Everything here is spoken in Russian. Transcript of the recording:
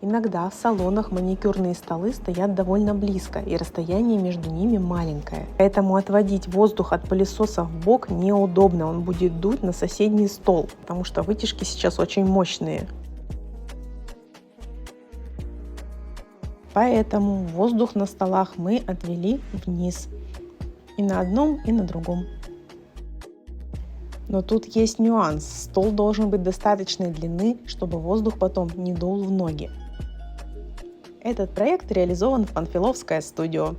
Иногда в салонах маникюрные столы стоят довольно близко, и расстояние между ними маленькое. Поэтому отводить воздух от пылесоса в бок неудобно, он будет дуть на соседний стол, потому что вытяжки сейчас очень мощные. Поэтому воздух на столах мы отвели вниз. И на одном, и на другом. Но тут есть нюанс. Стол должен быть достаточной длины, чтобы воздух потом не дул в ноги. Этот проект реализован в Панфиловское студио.